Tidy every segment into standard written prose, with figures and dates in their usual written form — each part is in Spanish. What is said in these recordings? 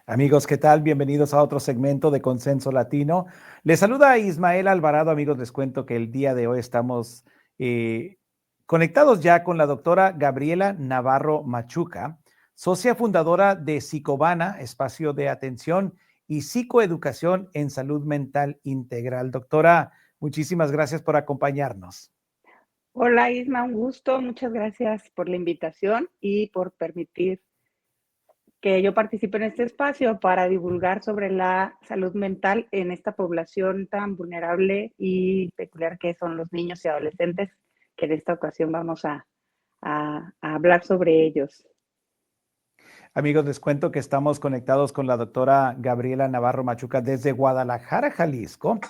Amigos, ¿qué tal? Bienvenidos a otro segmento de Consenso Latino. Les saluda Ismael Alvarado. Amigos, les cuento que el día de hoy estamos eh, conectados ya con la doctora Gabriela Navarro Machuca, socia fundadora de Psicovana, espacio de atención y psicoeducación en salud mental integral. Doctora, muchísimas gracias por acompañarnos. Hola Isma, un gusto. Muchas gracias por la invitación y por permitir que yo participe en este espacio para divulgar sobre la salud mental en esta población tan vulnerable y peculiar que son los niños y adolescentes, que en esta ocasión vamos a hablar sobre ellos. Amigos, les cuento que estamos conectados con la doctora Gabriela Navarro Machuca desde Guadalajara, Jalisco,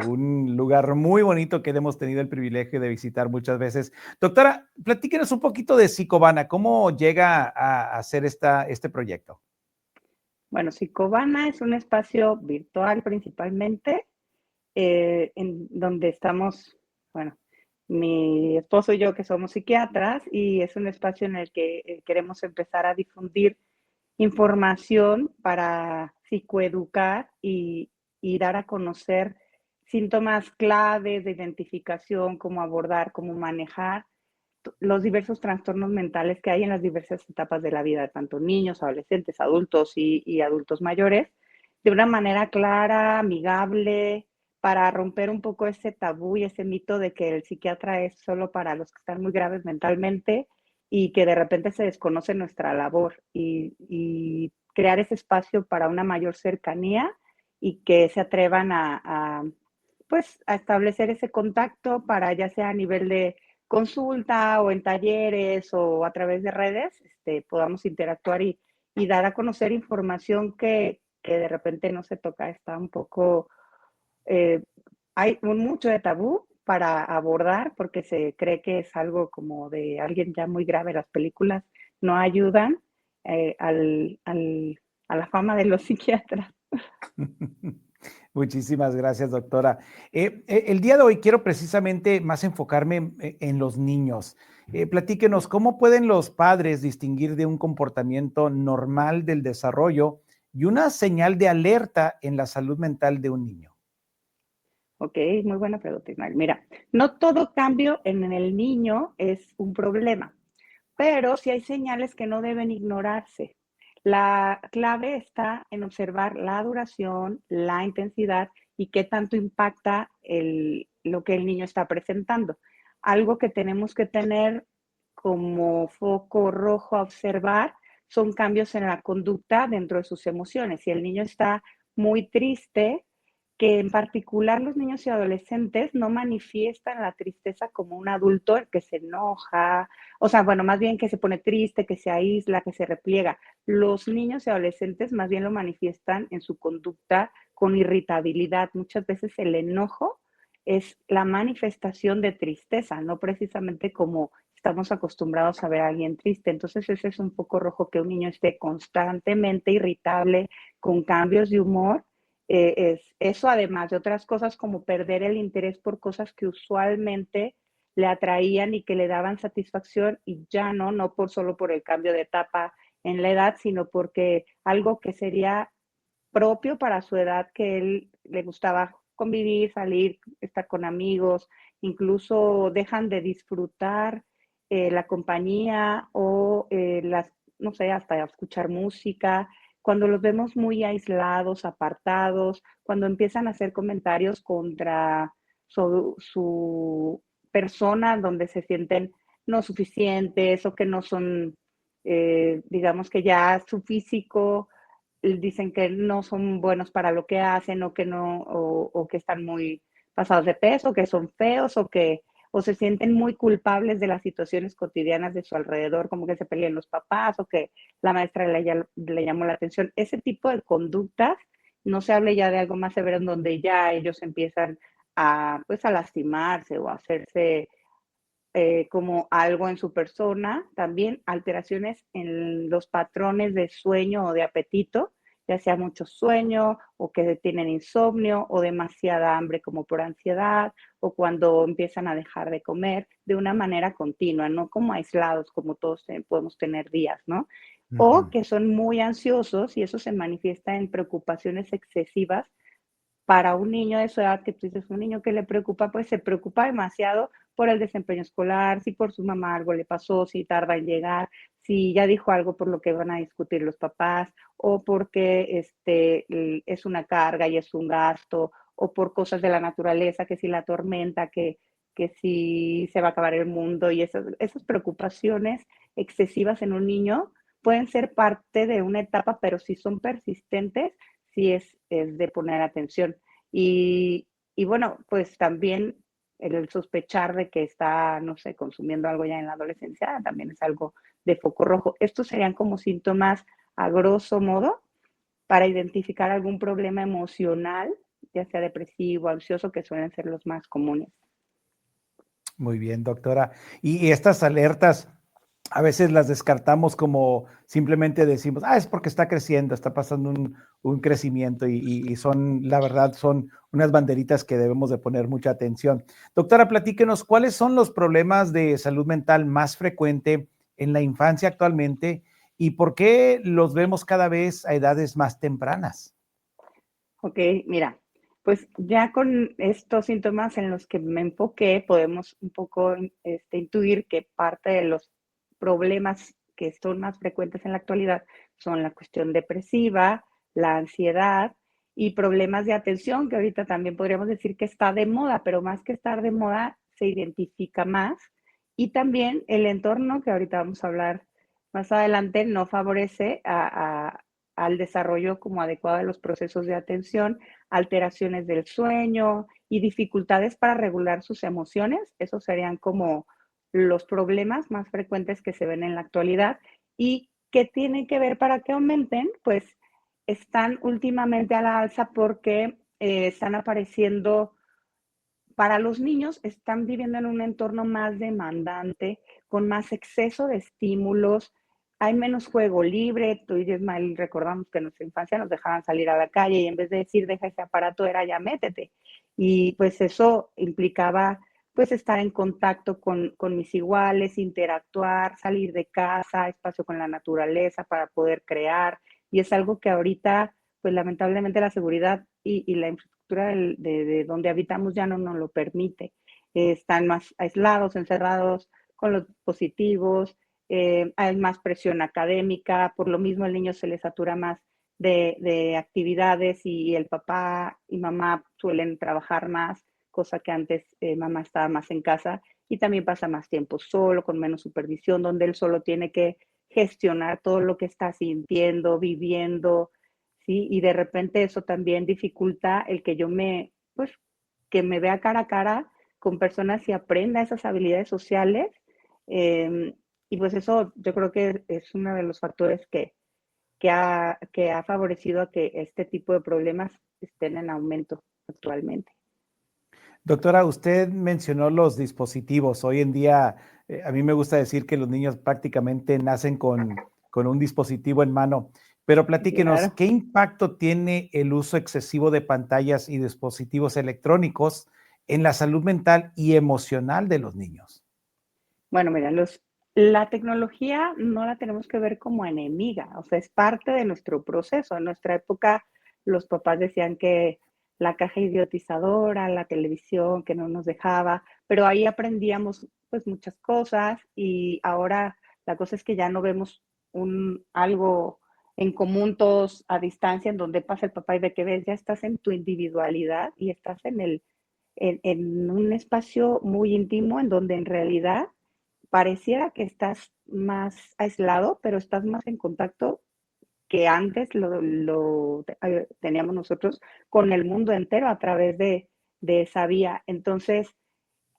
un lugar muy bonito que hemos tenido el privilegio de visitar muchas veces. Doctora, platíquenos un poquito de Psicovana, ¿cómo llega a hacer este proyecto? Bueno, Psicovana es un espacio virtual principalmente, en donde estamos, bueno, mi esposo y yo que somos psiquiatras, y es un espacio en el que queremos empezar a difundir información para psicoeducar y dar a conocer síntomas claves de identificación, cómo abordar, cómo manejar los diversos trastornos mentales que hay en las diversas etapas de la vida, tanto niños, adolescentes, adultos y adultos mayores, de una manera clara, amigable, para romper un poco ese tabú y ese mito de que el psiquiatra es solo para los que están muy graves mentalmente y que de repente se desconoce nuestra labor y crear ese espacio para una mayor cercanía y que se atrevan pues, a establecer ese contacto para ya sea a nivel de consulta o en talleres o a través de redes, podamos interactuar y dar a conocer información que de repente no se toca, está un poco, eh, hay mucho de tabú para abordar porque se cree que es algo como de alguien ya muy grave. Las películas no ayudan a la fama de los psiquiatras. Muchísimas gracias, doctora. El día de hoy quiero precisamente más enfocarme en los niños. Platíquenos, ¿cómo pueden los padres distinguir de un comportamiento normal del desarrollo y una señal de alerta en la salud mental de un niño? Ok, muy buena pregunta, Ismael. Mira, no todo cambio en el niño es un problema, pero sí hay señales que no deben ignorarse. La clave está en observar la duración, la intensidad y qué tanto impacta lo que el niño está presentando. Algo que tenemos que tener como foco rojo a observar son cambios en la conducta dentro de sus emociones. Si el niño está muy triste, que en particular los niños y adolescentes no manifiestan la tristeza como un adulto el que se enoja, o sea, bueno, más bien que se pone triste, que se aísla, que se repliega. Los niños y adolescentes más bien lo manifiestan en su conducta con irritabilidad. Muchas veces el enojo es la manifestación de tristeza, no precisamente como estamos acostumbrados a ver a alguien triste. Entonces ese es un poco rojo, que un niño esté constantemente irritable, con cambios de humor. Es eso, además de otras cosas como perder el interés por cosas que usualmente le atraían y que le daban satisfacción, y ya no por solo por el cambio de etapa en la edad, sino porque algo que sería propio para su edad, que él le gustaba convivir, salir, estar con amigos, incluso dejan de disfrutar la compañía o no sé, hasta escuchar música. Cuando los vemos muy aislados, apartados, cuando empiezan a hacer comentarios contra su persona, donde se sienten no suficientes o que no son, digamos que ya su físico, dicen que no son buenos para lo que hacen o que no, o que están muy pasados de peso, que son feos o se sienten muy culpables de las situaciones cotidianas de su alrededor, como que se pelean los papás o que la maestra le llamó la atención. Ese tipo de conductas, no se hable ya de algo más severo en donde ya ellos empiezan pues a lastimarse o a hacerse como algo en su persona, también alteraciones en los patrones de sueño o de apetito, ya sea mucho sueño o que tienen insomnio o demasiada hambre como por ansiedad, o cuando empiezan a dejar de comer de una manera continua, no como aislados, como todos podemos tener días, ¿no? o Ujú. que son muy ansiosos y eso se manifiesta en preocupaciones excesivas para un niño de su edad, que tú dices, un niño que le preocupa, pues se preocupa demasiado por el desempeño escolar, si por su mamá algo le pasó, si tarda en llegar, si ya dijo algo por lo que van a discutir los papás, o porque es una carga y es un gasto, o por cosas de la naturaleza, que si la tormenta, que si se va a acabar el mundo, y esas preocupaciones excesivas en un niño pueden ser parte de una etapa, pero si son persistentes, sí es de poner atención. Y bueno, pues también el sospechar de que está, no sé, consumiendo algo ya en la adolescencia también es algo de foco rojo. Estos serían como síntomas a grosso modo para identificar algún problema emocional, ya sea depresivo, ansioso, que suelen ser los más comunes. Muy bien, doctora. Y estas alertas a veces las descartamos como simplemente decimos, es porque está creciendo, está pasando un crecimiento y son, la verdad, son unas banderitas que debemos de poner mucha atención. Doctora, platíquenos, ¿cuáles son los problemas de salud mental más frecuente en la infancia actualmente y por qué los vemos cada vez a edades más tempranas? Ok, mira, pues ya con estos síntomas en los que me enfoqué, podemos un poco intuir que parte de los problemas que son más frecuentes en la actualidad son la cuestión depresiva, la ansiedad y problemas de atención, que ahorita también podríamos decir que está de moda, pero más que estar de moda, se identifica más. Y también el entorno, que ahorita vamos a hablar más adelante, no favorece al desarrollo como adecuado de los procesos de atención, alteraciones del sueño y dificultades para regular sus emociones. Esos serían como los problemas más frecuentes que se ven en la actualidad y que tienen que ver para que aumenten, pues están últimamente a la alza porque están apareciendo para los niños, están viviendo en un entorno más demandante, con más exceso de estímulos, hay menos juego libre. Tú y yo, Ismael, recordamos que en nuestra infancia nos dejaban salir a la calle y en vez de decir deja ese aparato era ya métete. Y pues eso implicaba pues estar en contacto con mis iguales, interactuar, salir de casa, espacio con la naturaleza para poder crear. Y es algo que ahorita, pues lamentablemente la seguridad y la infraestructura de donde habitamos ya no nos lo permite. Están más aislados, encerrados con los dispositivos, hay más presión académica, por lo mismo el niño se le satura más de actividades y el papá y mamá suelen trabajar más, cosa que antes mamá estaba más en casa y también pasa más tiempo solo, con menos supervisión, donde él solo tiene que gestionar todo lo que está sintiendo, viviendo, ¿sí? Y de repente eso también dificulta el que pues, que me vea cara a cara con personas y aprenda esas habilidades sociales. eh, y pues eso yo creo que es uno de los factores que ha favorecido a que este tipo de problemas estén en aumento actualmente. Doctora, usted mencionó los dispositivos. Hoy en día, a mí me gusta decir que los niños prácticamente nacen con un dispositivo en mano, pero platíquenos, Claro. ¿qué impacto tiene el uso excesivo de pantallas y dispositivos electrónicos en la salud mental y emocional de los niños? Bueno, mira, la tecnología no la tenemos que ver como enemiga, o sea, es parte de nuestro proceso. En nuestra época, los papás decían que la caja idiotizadora, la televisión que no nos dejaba, pero ahí aprendíamos pues muchas cosas y ahora la cosa es que ya no vemos algo en común todos a distancia en donde pasa el papá y ve que ves, ya estás en tu individualidad y estás en un espacio muy íntimo en donde en realidad pareciera que estás más aislado, pero estás más en contacto que antes teníamos nosotros con el mundo entero a través de esa vía. Entonces,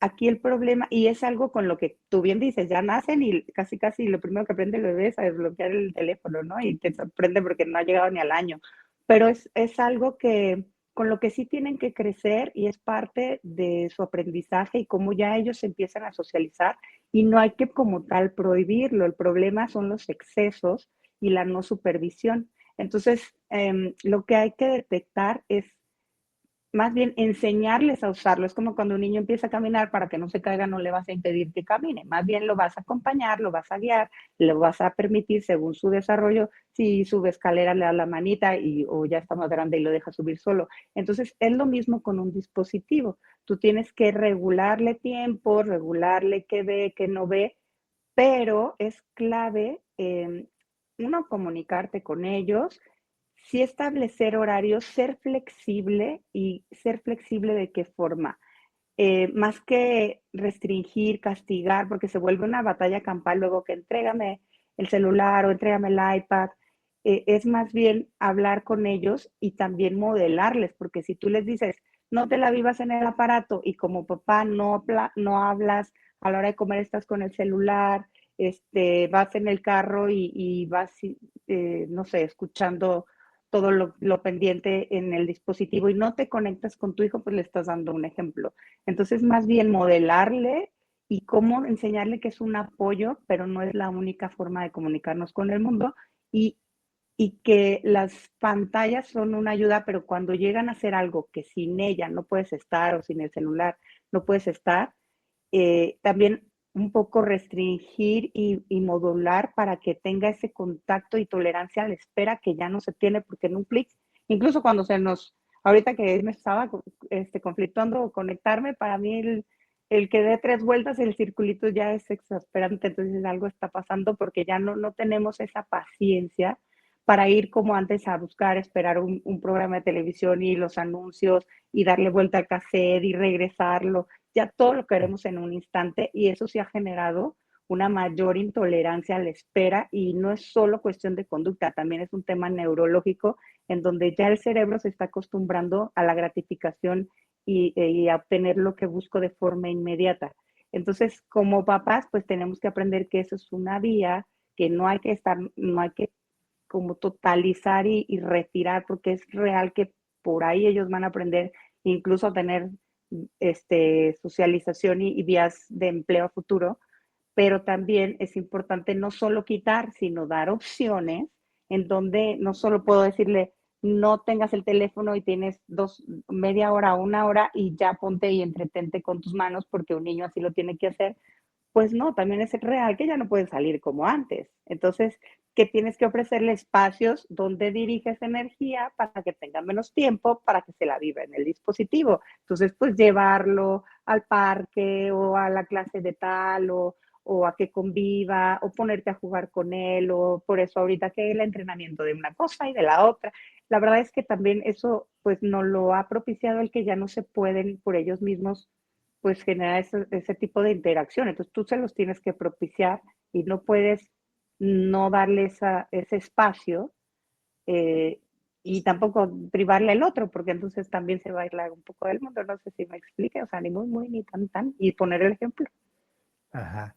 aquí el problema, y es algo con lo que tú bien dices, ya nacen y casi casi lo primero que aprende el bebé es a desbloquear el teléfono, ¿no? Y te sorprende porque no ha llegado ni al año. Pero es algo que con lo que sí tienen que crecer y es parte de su aprendizaje y cómo ya ellos empiezan a socializar y no hay que como tal prohibirlo. El problema son los excesos y la no supervisión. Entonces, lo que hay que detectar es más bien enseñarles a usarlo. Es como cuando un niño empieza a caminar, para que no se caiga, no le vas a impedir que camine, más bien lo vas a acompañar, lo vas a guiar, le vas a permitir según su desarrollo, si sube escalera le da la manita o ya está más grande y lo deja subir solo. Entonces es lo mismo con un dispositivo. Tú tienes que regularle tiempo, regularle qué ve, qué no ve, pero es clave, uno, comunicarte con ellos, sí establecer horarios, ser flexible y ser flexible de qué forma. Más que restringir, castigar, porque se vuelve una batalla campal luego que entrégame el celular o entrégame el iPad, es más bien hablar con ellos y también modelarles, porque si tú les dices, no te la vivas en el aparato y como papá no hablas, a la hora de comer estás con el celular, vas en el carro y vas, no sé, escuchando todo lo pendiente en el dispositivo y no te conectas con tu hijo, pues le estás dando un ejemplo. Entonces, más bien modelarle y cómo enseñarle que es un apoyo, pero no es la única forma de comunicarnos con el mundo y, y que las pantallas son una ayuda, pero cuando llegan a hacer algo que sin ella no puedes estar o sin el celular no puedes estar, también un poco restringir y modular para que tenga ese contacto y tolerancia a la espera que ya no se tiene, porque en un clic, incluso cuando ahorita que me estaba conflictuando conectarme, para mí el que dé 3 vueltas el circulito ya es exasperante, entonces algo está pasando porque ya no tenemos esa paciencia para ir como antes a buscar, esperar un programa de televisión y los anuncios y darle vuelta al cassette y regresarlo. Ya todo lo queremos en un instante y eso sí ha generado una mayor intolerancia a la espera y no es solo cuestión de conducta, también es un tema neurológico en donde ya el cerebro se está acostumbrando a la gratificación y a obtener lo que busco de forma inmediata. Entonces, como papás, pues tenemos que aprender que eso es una vía, que no hay que como totalizar y retirar, porque es real que por ahí ellos van a aprender incluso a tener socialización y vías de empleo a futuro, pero también es importante no solo quitar, sino dar opciones en donde no solo puedo decirle, no tengas el teléfono y tienes media hora, 1 hora y ya ponte y entretente con tus manos porque un niño así lo tiene que hacer, pues no, también es real que ya no pueden salir como antes. Entonces, que tienes que ofrecerle espacios donde diriges energía para que tenga menos tiempo, para que se la viva en el dispositivo. Entonces, pues llevarlo al parque o a la clase de tal o a que conviva o ponerte a jugar con él o por eso ahorita que el entrenamiento de una cosa y de la otra. La verdad es que también eso pues no lo ha propiciado el que ya no se pueden por ellos mismos pues generar ese tipo de interacción. Entonces tú se los tienes que propiciar y no puedes no darle ese espacio eh, y tampoco privarle el otro, porque entonces también se va a aislar un poco del mundo. No sé si me explique, o sea, ni muy, muy, ni tan, tan, y poner el ejemplo. Ajá.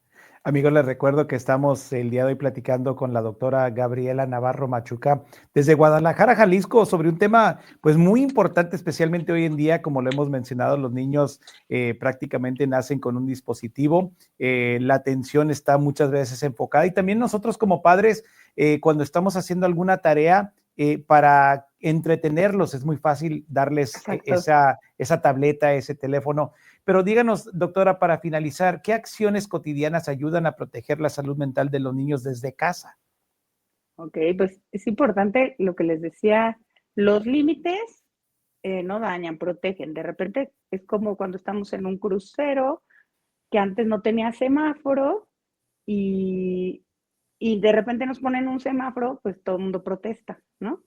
Amigos, les recuerdo que estamos el día de hoy platicando con la doctora Gabriela Navarro Machuca desde Guadalajara, Jalisco, sobre un tema pues muy importante, especialmente hoy en día, como lo hemos mencionado, los niños prácticamente nacen con un dispositivo, la atención está muchas veces enfocada y también nosotros como padres, cuando estamos haciendo alguna tarea, para entretenerlos es muy fácil darles Exacto. esa tableta, ese teléfono. Pero díganos, doctora, para finalizar, ¿qué acciones cotidianas ayudan a proteger la salud mental de los niños desde casa? Ok, pues es importante lo que les decía, los límites no dañan, protegen. De repente es como cuando estamos en un crucero que antes no tenía semáforo y, y de repente nos ponen un semáforo, pues todo el mundo protesta, ¿no?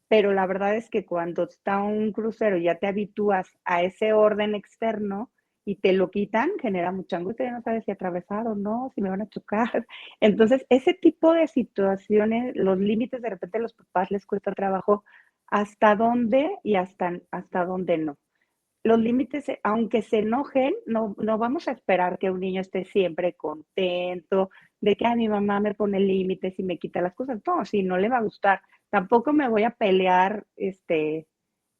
Pero la verdad es que cuando está un crucero ya te habitúas a ese orden externo y te lo quitan, genera mucha angustia, ya no sabes si atravesar o no, si me van a chocar. Entonces, ese tipo de situaciones, los límites de repente a los papás les cuesta trabajo hasta dónde y hasta dónde no. Los límites, aunque se enojen, no vamos a esperar que un niño esté siempre contento, de que mi mamá me pone límites y me quita las cosas. No, si no le va a gustar. Tampoco me voy a pelear,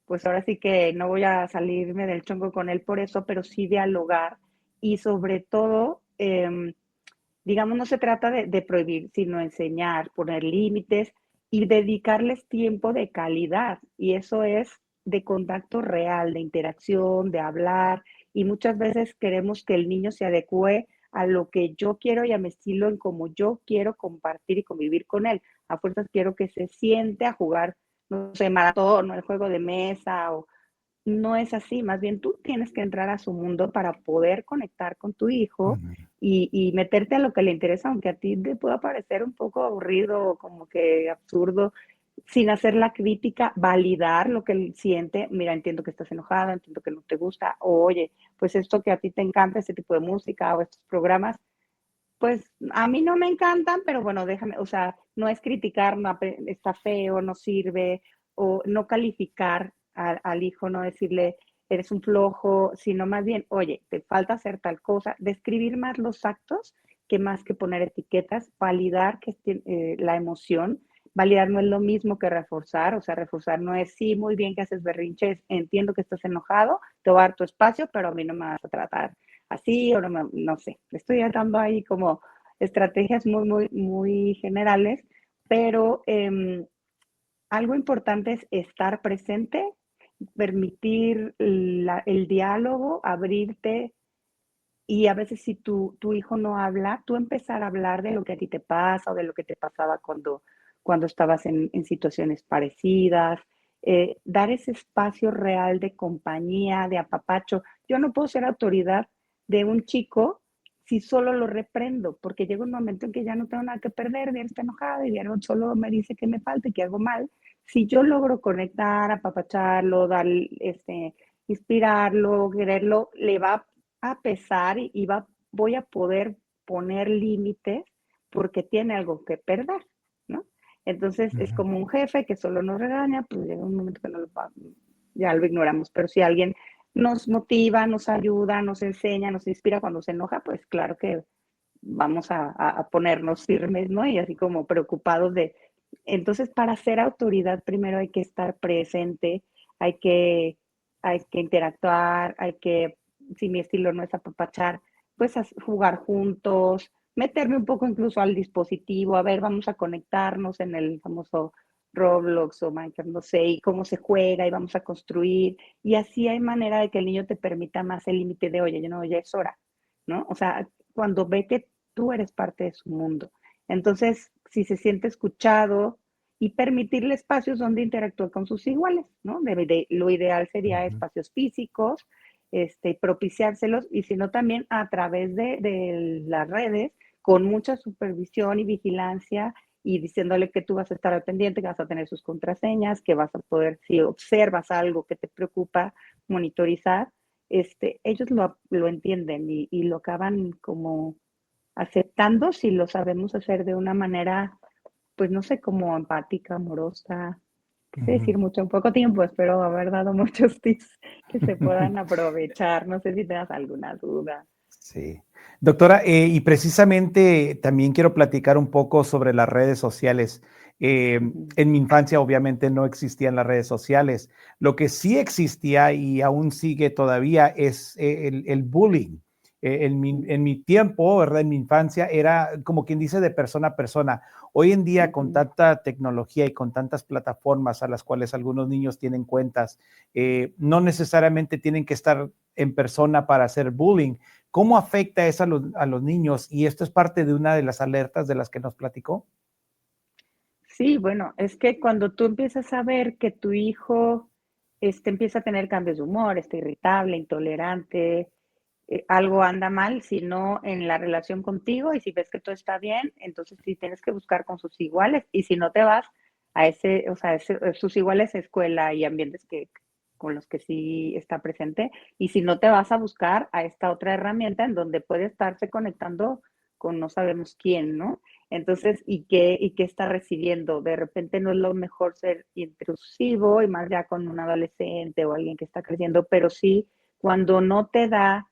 pues ahora sí que no voy a salirme del chongo con él por eso, pero sí dialogar y sobre todo, digamos, no se trata de prohibir, sino enseñar, poner límites y dedicarles tiempo de calidad. Y eso es de contacto real, de interacción, de hablar, y muchas veces queremos que el niño se adecue a lo que yo quiero y a mi estilo en cómo yo quiero compartir y convivir con él. A fuerzas quiero que se siente a jugar, no sé, maratón o el juego de mesa o no es así, más bien tú tienes que entrar a su mundo para poder conectar con tu hijo Ujú, y meterte a lo que le interesa, aunque a ti te pueda parecer un poco aburrido o como que absurdo, sin hacer la crítica, validar lo que él siente. Mira, entiendo que estás enojada, entiendo que no te gusta, o oye, pues esto que a ti te encanta, este tipo de música o estos programas, pues a mí no me encantan, pero bueno, déjame, o sea, no es criticar, no, está feo, no sirve, o no calificar al hijo, no decirle, eres un flojo, sino más bien, oye, te falta hacer tal cosa, describir más los actos que más que poner etiquetas, validar que la emoción, validar no es lo mismo que reforzar, o sea, reforzar no es, sí, muy bien que haces berrinches, entiendo que estás enojado, te voy a dar tu espacio, pero a mí no me vas a tratar así, o no, no sé, estoy dando ahí como estrategias muy generales, pero algo importante es estar presente, permitir el diálogo, abrirte y a veces si tu hijo no habla, tú empezar a hablar de lo que a ti te pasa o de lo que te pasaba cuando estabas en situaciones parecidas, dar ese espacio real de compañía, de apapacho. Yo no puedo ser autoridad de un chico si solo lo reprendo, porque llega un momento en que ya no tengo nada que perder, ya está enojado y ya no solo me dice que me falta y que hago mal. Si yo logro conectar, apapacharlo, dar, inspirarlo, quererlo, le va a pesar y voy a poder poner límites porque tiene algo que perder, ¿no? Entonces es ujú. como un jefe que solo nos regaña, pues llega un momento que no lo, ya lo ignoramos, pero si alguien nos motiva, nos ayuda, nos enseña, nos inspira cuando se enoja, pues claro que vamos a ponernos firmes, ¿no? Y así como preocupados de... Entonces, para ser autoridad, primero hay que estar presente, hay que, hay que interactuar, hay que, si mi estilo no es apapachar, pues jugar juntos, meterme un poco incluso al dispositivo, a ver, vamos a conectarnos en el famoso Roblox o Minecraft, no sé, y cómo se juega y vamos a construir. Y así hay manera de que el niño te permita más el límite de, oye, no, ya es hora, ¿no? O sea, cuando ve que tú eres parte de su mundo. Entonces, si se siente escuchado y permitirle espacios donde interactúe con sus iguales, ¿no? Lo ideal sería Ujú. espacios físicos, propiciárselos y si no también a través de las redes con mucha supervisión y vigilancia y diciéndole que tú vas a estar al pendiente, que vas a tener sus contraseñas, que vas a poder, si observas algo que te preocupa, monitorizar, ellos lo entienden y lo acaban como aceptando si lo sabemos hacer de una manera, pues no sé, como empática, amorosa, qué sé Ujú. decir mucho en poco tiempo, espero haber dado muchos tips que se puedan aprovechar, no sé si tengas alguna duda. Sí. Doctora, y precisamente también quiero platicar un poco sobre las redes sociales. Ujú, En mi infancia obviamente no existían las redes sociales. Lo que sí existía y aún sigue todavía es el bullying. En mi tiempo, ¿verdad? En mi infancia era como quien dice de persona a persona. Hoy en día con ujú. tanta tecnología y con tantas plataformas a las cuales algunos niños tienen cuentas, no necesariamente tienen que estar en persona para hacer bullying. ¿Cómo afecta eso a los niños? Y esto es parte de una de las alertas de las que nos platicó. Sí, bueno, es que cuando tú empiezas a ver que tu hijo empieza a tener cambios de humor, está irritable, intolerante, algo anda mal, si no en la relación contigo y si ves que todo está bien, entonces sí tienes que buscar con sus iguales y si no te vas a ese, o sea, sus iguales escuela y ambientes con los que sí está presente y si no te vas a buscar a esta otra herramienta en donde puede estarse conectando con no sabemos quién, ¿no? Entonces, ¿y qué está recibiendo? De repente no es lo mejor ser intrusivo y más ya con un adolescente o alguien que está creciendo, pero sí cuando no te da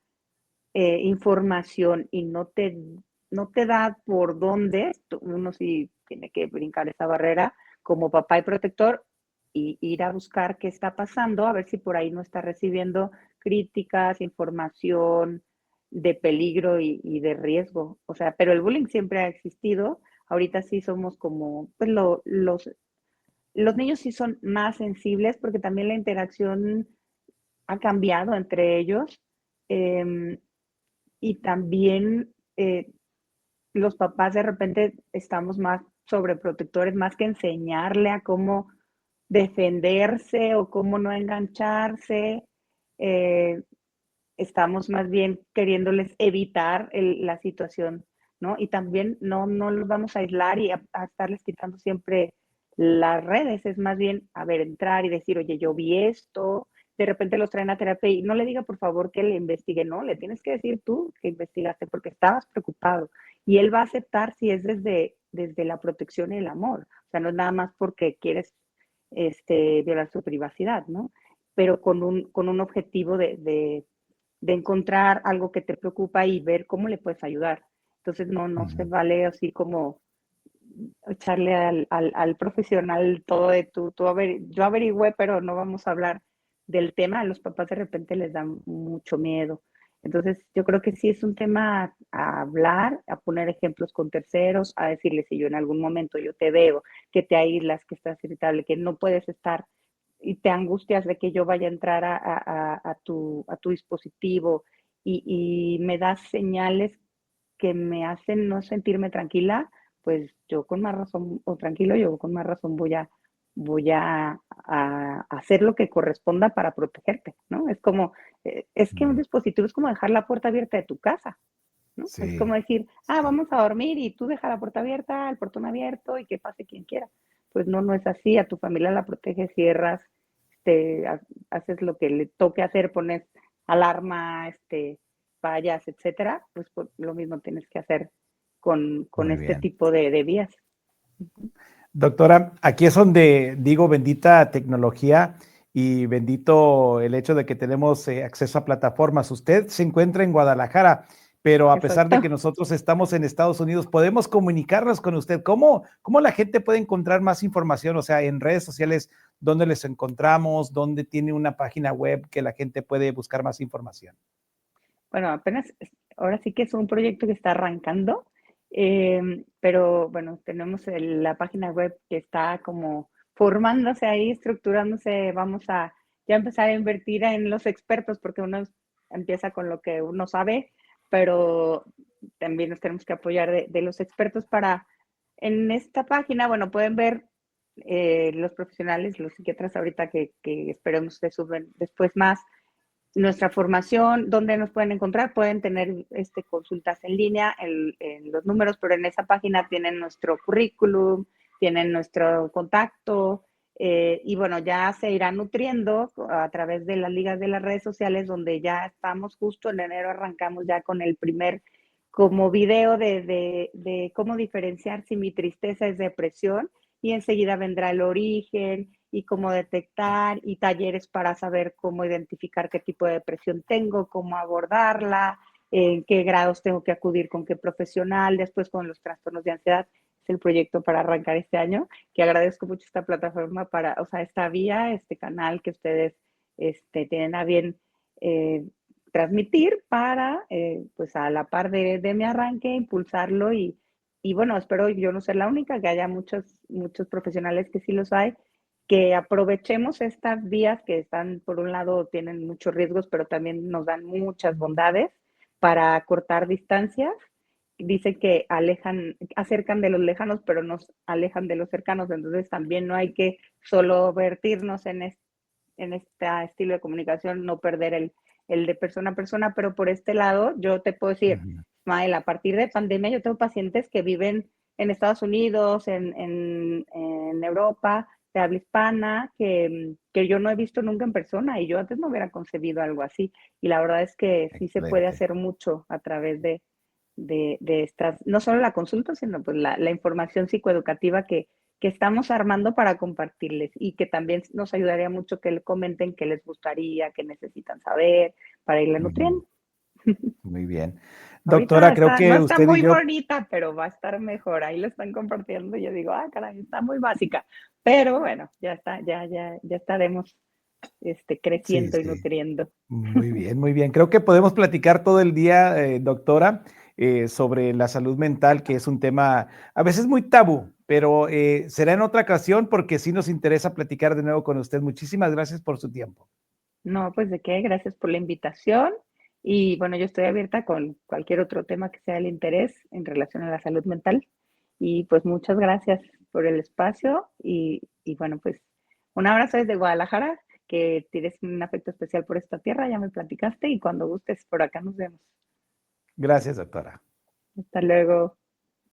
información y no te da por dónde, uno sí tiene que brincar esa barrera como papá y protector y ir a buscar qué está pasando, a ver si por ahí no está recibiendo críticas, información de peligro y de riesgo. O sea, pero el bullying siempre ha existido. Ahorita sí somos como pues, los Los niños sí son más sensibles porque también la interacción ha cambiado entre ellos, y también los papás de repente estamos más sobreprotectores, más que enseñarle a cómo defenderse o cómo no engancharse. eh, Estamos más bien queriéndoles evitar la situación, ¿no? Y también no los vamos a aislar y a estarles quitando siempre las redes, es más bien, a ver, entrar y decir, oye, yo vi esto, de repente los traen a terapia y no le diga por favor que le investigue, no, le tienes que decir tú que investigaste porque estabas preocupado y él va a aceptar si es desde la protección y el amor, o sea, no es nada más porque quieres violar su privacidad, ¿no? Pero con un objetivo de encontrar algo que te preocupa y ver cómo le puedes ayudar. Entonces no se Ujú. vale así como echarle al profesional todo de yo averigüé, pero no vamos a hablar del tema. A los papás de repente les da mucho miedo. Entonces, yo creo que sí es un tema a hablar, a poner ejemplos con terceros, a decirles si yo en algún momento yo te veo que te aíslas, que estás irritable, que no puedes estar y te angustias de que yo vaya a entrar a tu dispositivo y me das señales que me hacen no sentirme tranquila, pues yo con más razón, o tranquilo, yo con más razón voy a hacer lo que corresponda para protegerte, ¿no? Es como, es que un Mm, dispositivo es como dejar la puerta abierta de tu casa, ¿no? Es como sí, decir, sí. vamos a dormir y tú deja la puerta abierta, el portón abierto y que pase quien quiera. Pues no es así, a tu familia la proteges, cierras, haces lo que le toque hacer, pones alarma, fallas, etcétera, pues lo mismo tienes que hacer con Muy este bien. tipo de vías. Doctora, aquí es donde digo bendita tecnología y bendito el hecho de que tenemos acceso a plataformas. Usted se encuentra en Guadalajara, pero a pesar de que Exacto. nosotros estamos en Estados Unidos, podemos comunicarnos con usted. ¿Cómo la gente puede encontrar más información? O sea, en redes sociales, ¿dónde les encontramos? ¿Dónde tiene una página web que la gente puede buscar más información? Bueno, ahora sí que es un proyecto que está arrancando, pero bueno, tenemos la página web que está como formándose ahí, estructurándose. Vamos a ya empezar a invertir en los expertos porque uno empieza con lo que uno sabe, pero también nos tenemos que apoyar de los expertos para, en esta página, bueno, pueden ver los profesionales, los psiquiatras ahorita que esperemos que suben después más nuestra formación, ¿dónde nos pueden encontrar? Pueden tener consultas en línea en los números, pero en esa página tienen nuestro currículum, tienen nuestro contacto, y bueno, ya se irá nutriendo a través de las ligas de las redes sociales, donde ya estamos justo en enero, arrancamos ya con el primer como video de cómo diferenciar si mi tristeza es depresión, y enseguida vendrá el origen y cómo detectar, y talleres para saber cómo identificar qué tipo de depresión tengo, cómo abordarla, en qué grados tengo que acudir con qué profesional, después con los trastornos de ansiedad. Es el proyecto para arrancar este año, que agradezco mucho esta plataforma o sea, esta vía, este canal que ustedes tienen a bien eh, transmitir para, pues a la par de mi arranque, impulsarlo y bueno, espero yo no ser la única, que haya muchos profesionales que sí los hay, que aprovechemos estas vías que están, por un lado, tienen muchos riesgos, pero también nos dan muchas bondades para cortar distancias. Dicen que acercan de los lejanos, pero nos alejan de los cercanos. Entonces también no hay que solo vertirnos en este estilo de comunicación, no perder el de persona a persona, pero por este lado yo te puedo decir, Ujú. Mael, a partir de pandemia yo tengo pacientes que viven en Estados Unidos, en Europa, de habla hispana, que yo no he visto nunca en persona y yo antes no hubiera concebido algo así. Y la verdad es que sí se puede Excelente. hacer mucho a través de estas, no solo la consulta, sino pues la información psicoeducativa que estamos armando para compartirles y que también nos ayudaría mucho que le comenten qué les gustaría, qué necesitan saber, para irla Ujú. nutriendo. Muy bien. Ahorita Doctora, creo no que está usted y muy yo, bonita, pero va a estar mejor. Ahí lo están compartiendo. Yo digo, caray, está muy básica. Pero bueno, ya está, ya estaremos sí, creciendo y sí. nutriendo. Muy bien, muy bien. Creo que podemos platicar todo el día, doctora. sobre la salud mental, que es un tema a veces muy tabú, pero será en otra ocasión porque sí nos interesa platicar de nuevo con usted. Muchísimas gracias por su tiempo. No, pues de qué, gracias por la invitación. Y bueno, yo estoy abierta con cualquier otro tema que sea del interés en relación a la salud mental. Y pues muchas gracias por el espacio y bueno, pues un abrazo desde Guadalajara, que tienes un afecto especial por esta tierra, ya me platicaste y cuando gustes por acá nos vemos. Gracias, doctora. Hasta luego.